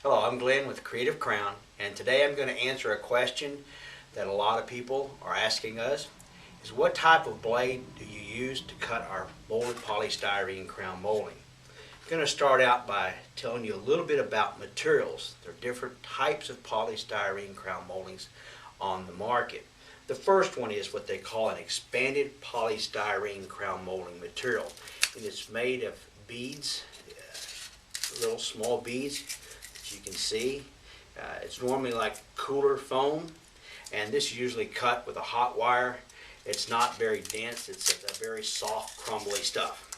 Hello, I'm Glenn with Creative Crown, and today I'm going to answer a question that a lot of people are asking us, is what type of blade do you use to cut our molded polystyrene crown molding? I'm going to start out by telling you a little bit about materials. There are different types of polystyrene crown moldings on the market. The first one is what they call an expanded polystyrene crown molding material, and it's made of beads, little small beads. You can see it's normally like cooler foam, and this is usually cut with a hot wire. It's not very dense, it's a very soft, crumbly stuff.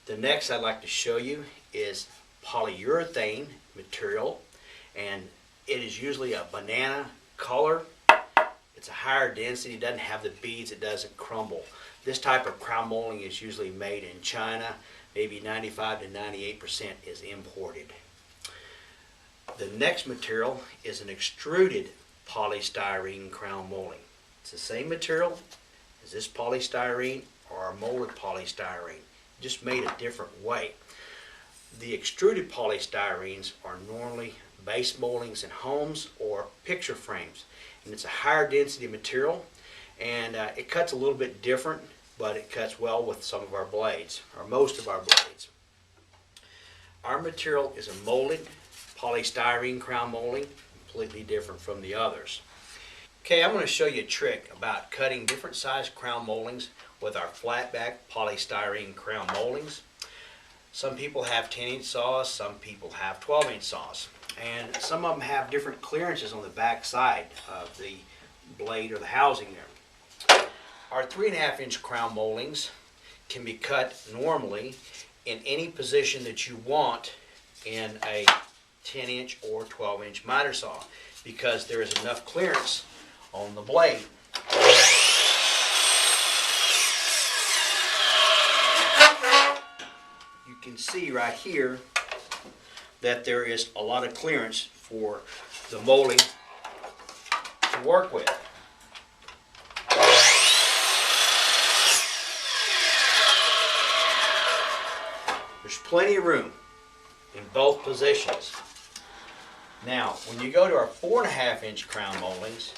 The next I'd like to show you is polyurethane material, and it is usually a banana color. It's a higher density, it doesn't have the beads, it doesn't crumble. This type of crown molding is usually made in China. Maybe 95 to 98% is imported. The next material is an extruded polystyrene crown molding. It's the same material as this polystyrene or molded polystyrene, just made a different way. The extruded polystyrenes are normally base moldings in homes or picture frames, and it's a higher density material, and it cuts a little bit different, but it cuts well with some of our blades, or most of our blades. Our material is a molded polystyrene crown molding, completely different from the others. Okay, I'm going to show you a trick about cutting different size crown moldings with our flat back polystyrene crown moldings. Some people have 10-inch saws, some people have 12-inch saws, and some of them have different clearances on the back side of the blade or the housing there. Our 3.5-inch crown moldings can be cut normally in any position that you want in a 10-inch or 12-inch miter saw, because there is enough clearance on the blade. You can see right here that there is a lot of clearance for the molding to work with. There's plenty of room in both positions. Now, when you go to our 4.5-inch crown moldings,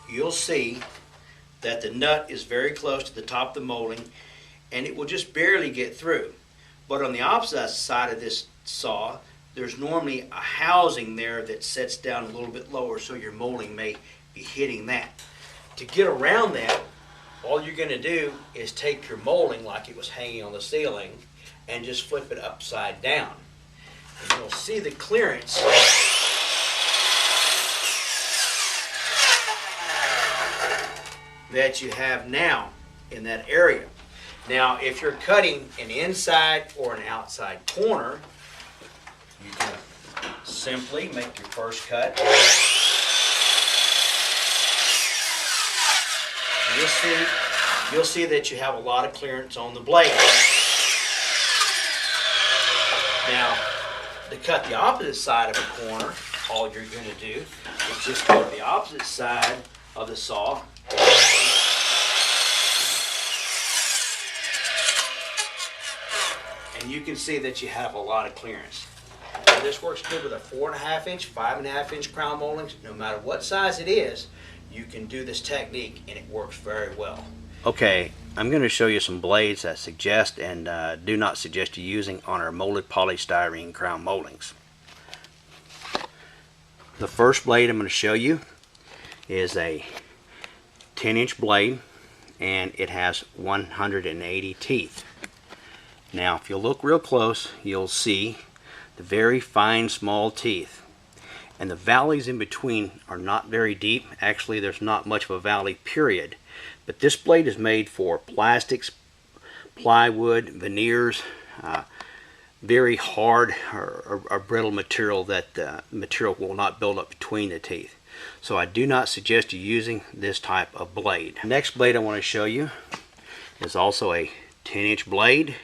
you'll see that the nut is very close to the top of the molding, and it will just barely get through. But on the opposite side of this saw, there's normally a housing there that sets down a little bit lower, so your molding may be hitting that. To get around that, all you're going to do is take your molding like it was hanging on the ceiling and just flip it upside down. And you'll see the clearance that you have now in that area. Now, if you're cutting an inside or an outside corner, you can simply make your first cut. You'll see that you have a lot of clearance on the blade. Now, to cut the opposite side of a corner, all you're going to do is just go to the opposite side of the saw. And you can see that you have a lot of clearance. Now, this works good with a 4.5-inch, 5.5-inch crown moldings. No matter what size it is, you can do this technique and it works very well. Okay, I'm going to show you some blades that suggest and do not suggest you using on our molded polystyrene crown moldings. The first blade I'm going to show you is a 10-inch blade, and it has 180 teeth. Now, if you look real close, you'll see the very fine small teeth. And the valleys in between are not very deep. Actually, there's not much of a valley, period. But this blade is made for plastics, plywood, veneers, very hard or brittle material that the material will not build up between the teeth. So I do not suggest you using this type of blade. The next blade I want to show you is also a 10-inch blade,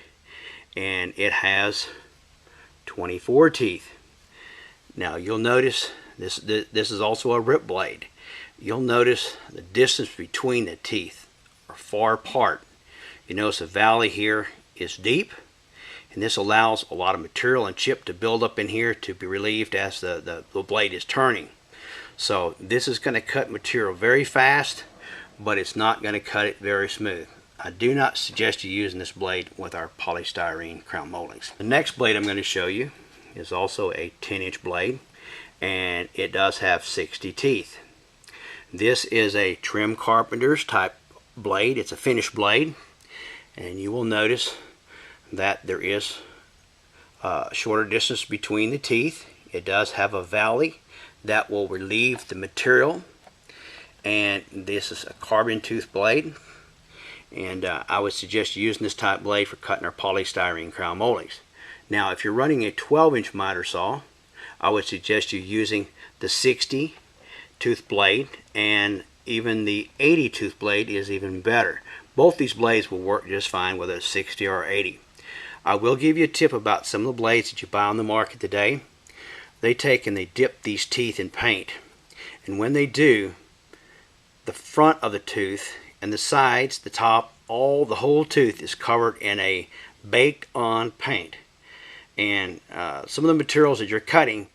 and it has 24 teeth. Now you'll notice this is also a rip blade. You'll notice the distance between the teeth. far apart. You notice the valley here is deep, and this allows a lot of material and chip to build up in here to be relieved as the blade is turning. So this is going to cut material very fast, but it's not going to cut it very smooth. I do not suggest you using this blade with our polystyrene crown moldings. The next blade I'm going to show you is also a 10-inch blade, and it does have 60 teeth. This is a trim carpenter's type blade. It's a finished blade, and you will notice that there is a shorter distance between the teeth. It does have a valley that will relieve the material, and this is a carbon tooth blade, and I would suggest using this type blade for cutting our polystyrene crown moldings. Now if you're running a 12-inch miter saw, I would suggest you using the 60 tooth blade, and even the 80 tooth blade is even better. Both these blades will work just fine whether it's 60 or 80. I will give you a tip about some of the blades that you buy on the market today. They take and they dip these teeth in paint, and when they do, the front of the tooth and the sides, the top, the whole tooth is covered in a baked on paint. And some of the materials that you're cutting,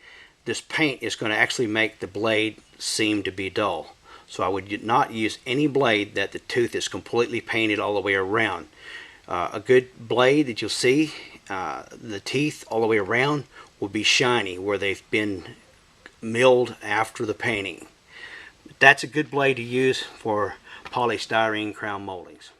this paint is going to actually make the blade seem to be dull. So I would not use any blade that the tooth is completely painted all the way around. A good blade that you'll see, the teeth all the way around will be shiny where they've been milled after the painting. That's a good blade to use for polystyrene crown moldings.